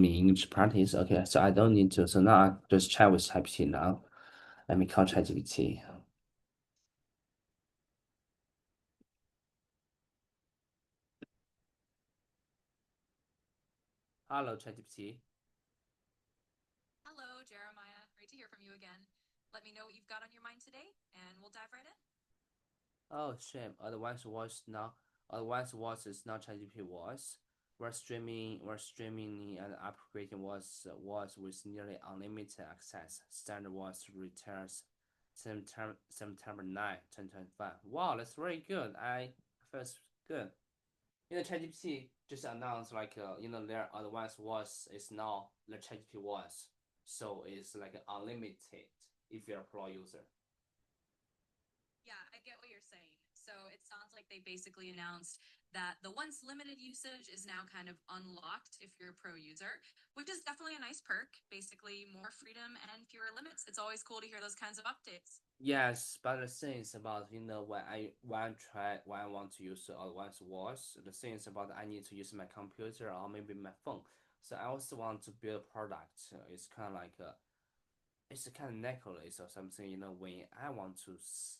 streaming English practice. Okay, so I don't need to. So now I just chat with ChatGPT now. Let me call ChatGPT. Hello, ChatGPT. Hello, Jeremiah. Great to hear from you again. Let me know what you've got on your mind today, and we'll dive right in. Oh, shame. Advanced voice now. Advanced voice is not ChatGPT voice. We're streaming and upgrading voice with nearly unlimited access. Standard voice returns September 9, 2025. Wow, that's very good. I feel good. ChatGPT just announced their advanced voice is now the ChatGPT voice, so it's like unlimited if you're a pro user. Yeah, I get what you're saying. So it sounds like they basically announced that the once limited usage is now kind of unlocked if you're a pro user, which is definitely a nice perk. Basically, more freedom and fewer limits. It's always cool to hear those kinds of updates. Yes, but the thing is about when I want to use the advanced voice, the thing is about I need to use my computer or maybe my phone. So I also want to build a product. It's kind of like it's a kind of necklace or something. When I want to just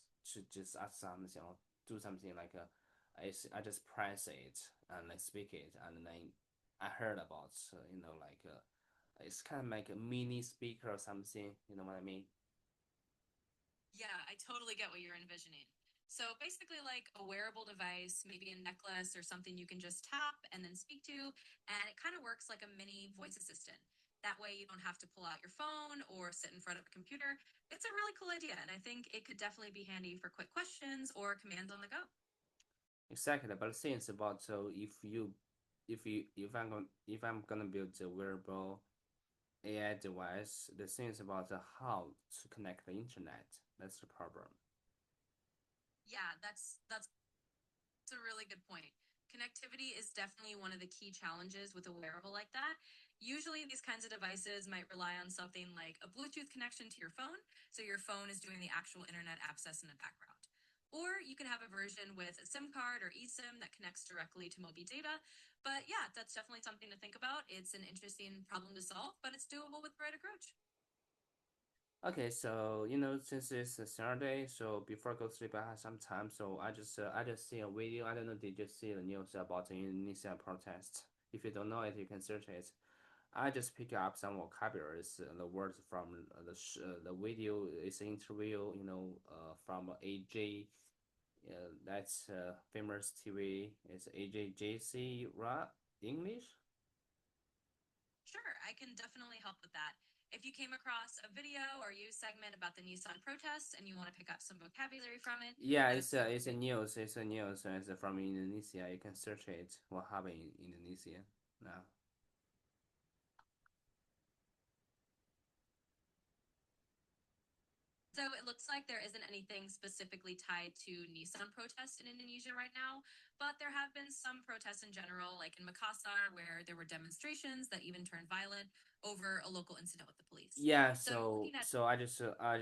ask something or do something I just press it and I speak it, and then I heard about it's kind of like a mini speaker or something. You know what I mean? Yeah, I totally get what you're envisioning. So basically, like a wearable device, maybe a necklace or something you can just tap and then speak to. And it kind of works like a mini voice assistant. That way, you don't have to pull out your phone or sit in front of a computer. It's a really cool idea. And I think it could definitely be handy for quick questions or commands on the go. Exactly, but the thing is about so if I'm gonna build a wearable AI device, the thing is about how to connect the internet. That's the problem. Yeah, that's a really good point. Connectivity is definitely one of the key challenges with a wearable like that. Usually, these kinds of devices might rely on something like a Bluetooth connection to your phone, so your phone is doing the actual internet access in the background. Or you could have a version with a SIM card or eSIM that connects directly to mobile data. But yeah, that's definitely something to think about. It's an interesting problem to solve, but it's doable with the right approach. Okay, so since it's a Saturday, so before I go to sleep, I have some time. So I just see a video. I don't know, did you see the news about the Indonesia protest? If you don't know it, you can search it. I just pick up some vocabularies, the words from the video. It's an interview, from AJ. That's famous TV. It's AJJC, right? English. Sure, I can definitely help with that. If you came across a video or news segment about the Nissan protests and you want to pick up some vocabulary from it, Yeah, that is it's a totally news. It's a news. It's from Indonesia. You can search it. What happened in Indonesia now? so it looks like there isn't anything specifically tied to Nissan protests in Indonesia right now, but there have been some protests in general, like in Makassar, where there were demonstrations that even turned violent over a local incident with the police. Yeah. So So looking at so I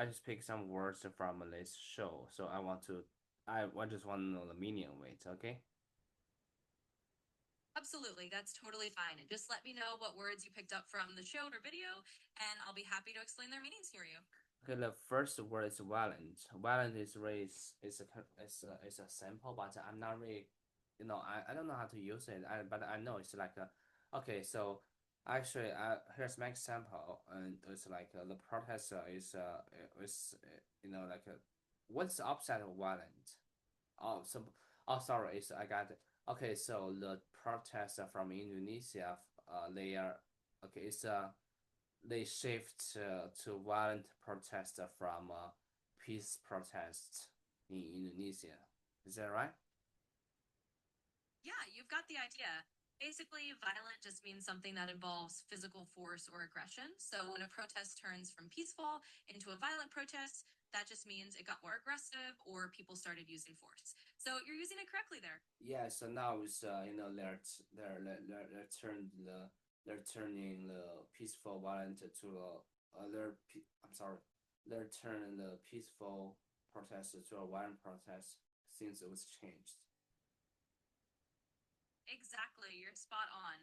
just pick some words from this show. So I just want to know the meaning of it. Okay. absolutely, that's totally fine. And just let me know what words you picked up from the show or video, and I'll be happy to explain their meanings for you. Okay, the first word is violent. Violent is really is a sample, but I'm not really, I don't know how to use it. But I know it's like okay. So actually, here's my example, and it's like the protester like what's the opposite of violent? Oh, sorry, I got it. Okay, so the protester from Indonesia, they are okay. They shift to violent protest from peace protest in Indonesia. Is that right? Yeah, you've got the idea. Basically, violent just means something that involves physical force or aggression. So when a protest turns from peaceful into a violent protest, that just means it got more aggressive or people started using force. So you're using it correctly there. Yeah. So now it's they're turning the peaceful violent to I'm sorry, they're turning the peaceful protest to a violent protest since it was changed. Exactly, you're spot on.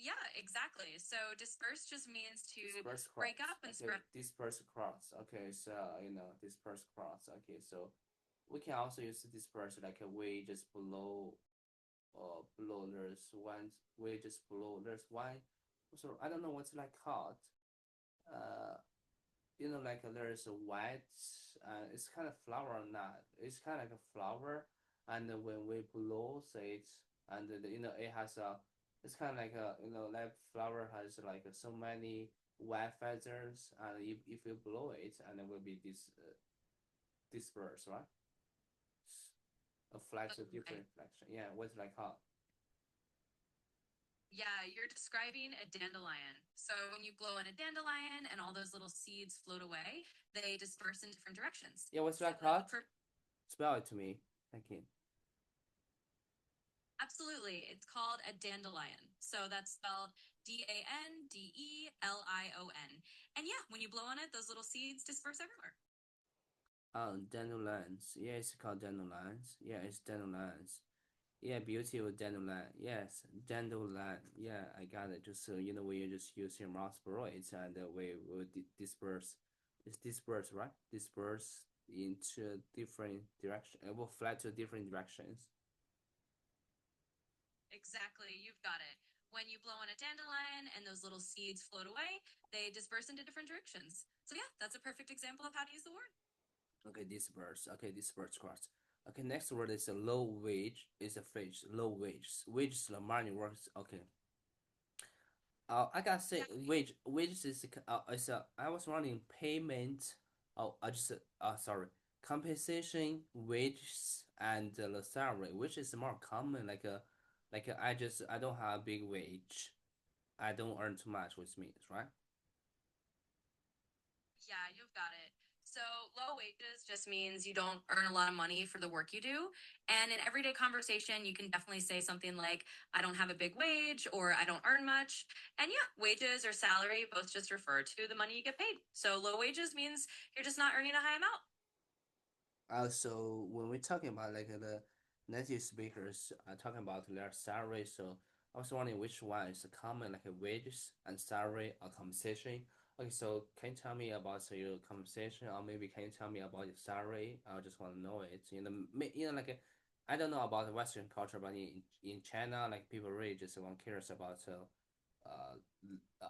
Yeah, exactly. So disperse just means to Disperse break cross. up and Okay, spread. disperse cross. Okay, so disperse cross. Okay, so we can also use disperse like we just below below there's one we just below there's one. So I don't know what's like called. Uh, like there's a white, it's kind of flower not. It's kind of like a flower, and when we blow it, and it has it's kind of like that flower has like so many white feathers, and if you blow it, and it will be dispersed, right? A flash of different Right. reflection. Yeah, what's like called? Yeah, you're describing a dandelion. So when you blow in a dandelion and all those little seeds float away, they disperse in different directions. Yeah, what's So like that's called? a per- Spell it to me. Thank you. Absolutely. It's called a dandelion. So that's spelled Dandelion. And yeah, when you blow on it, those little seeds disperse everywhere. Dandelions. Yeah, it's called dandelions. Yeah, it's dandelions. Yeah, beautiful dandelion. Yes, dandelion. Yeah, I got it. Just when you just use your mouse blow it, and we will disperse. It's disperse, right? Disperse into different direction. It will fly to different directions. Exactly. You've got it. When you blow on a dandelion and those little seeds float away, they disperse into different directions. So yeah, that's a perfect example of how to use the word. Okay, disperse. Okay, disperse cross. Okay, next word is a low wage. Is a phrase. Low wage. Wage is the money works. Okay, I gotta say, Yeah, wage is a. I was running payment. Oh, I just sorry, compensation, wages, and the salary, which is more common. I don't have a big wage. I don't earn too much, which means right. yeah, you've got it. So, low wages just means you don't earn a lot of money for the work you do. And in everyday conversation, you can definitely say something like, I don't have a big wage or I don't earn much. And yeah, wages or salary both just refer to the money you get paid. So, low wages means you're just not earning a high amount. Also, when we're talking about like the native speakers are talking about their salary, so I was wondering which one is common, like a wages and salary or compensation. Okay, so can you tell me about your compensation, or maybe can you tell me about your salary? I just want to know it. I don't know about the Western culture, but in China, like people really just want curious about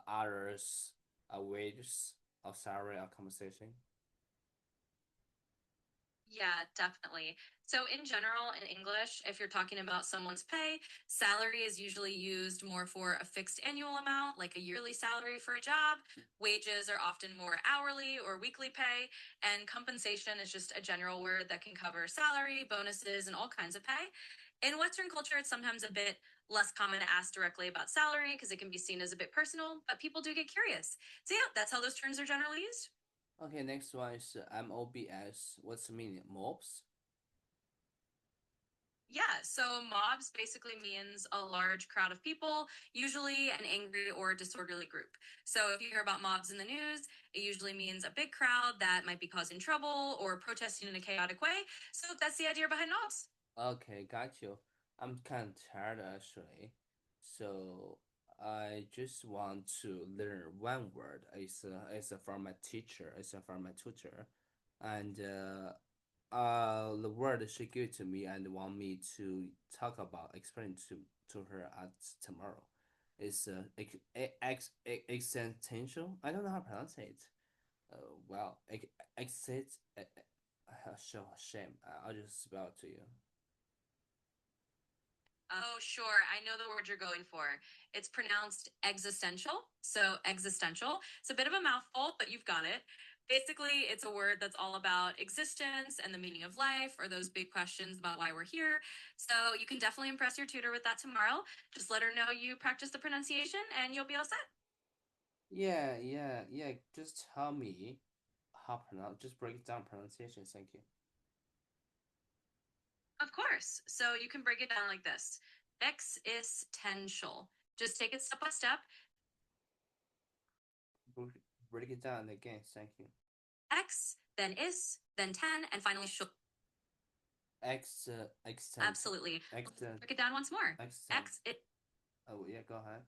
others, wages or salary or compensation. Yeah, definitely. So, in general, in English, if you're talking about someone's pay, salary is usually used more for a fixed annual amount, like a yearly salary for a job. Wages are often more hourly or weekly pay. And compensation is just a general word that can cover salary, bonuses, and all kinds of pay. In Western culture, it's sometimes a bit less common to ask directly about salary because it can be seen as a bit personal, but people do get curious. So, yeah, that's how those terms are generally used. Okay, next one is MOBS. What's the meaning? Mobs? Yeah, so mobs basically means a large crowd of people, usually an angry or disorderly group. So if you hear about mobs in the news, it usually means a big crowd that might be causing trouble or protesting in a chaotic way. So that's the idea behind mobs. Okay, got you. I'm kind of tired actually. So I just want to learn one word. It's from my teacher. It's from my tutor. And the word she gave to me and want me to talk about, explain to her at tomorrow. It's existential. I don't know how to pronounce it. Well, exit. Show shame. I'll just spell it to you. Oh, sure. I know the word you're going for. It's pronounced existential. So, existential. It's a bit of a mouthful, but you've got it. Basically, it's a word that's all about existence and the meaning of life or those big questions about why we're here. So, you can definitely impress your tutor with that tomorrow. Just let her know you practice the pronunciation and you'll be all set. Yeah, yeah, yeah. Just tell me how pronounce. Just break it down pronunciation. Thank you. Of course. So, you can break it down like this existential. Just take it step by step. Break break it down again. Thank you. X, then is, then ten, and finally shul. Extent. Absolutely. Let's Extent. break it down once more. Extent. X, it, Oh yeah. Go ahead.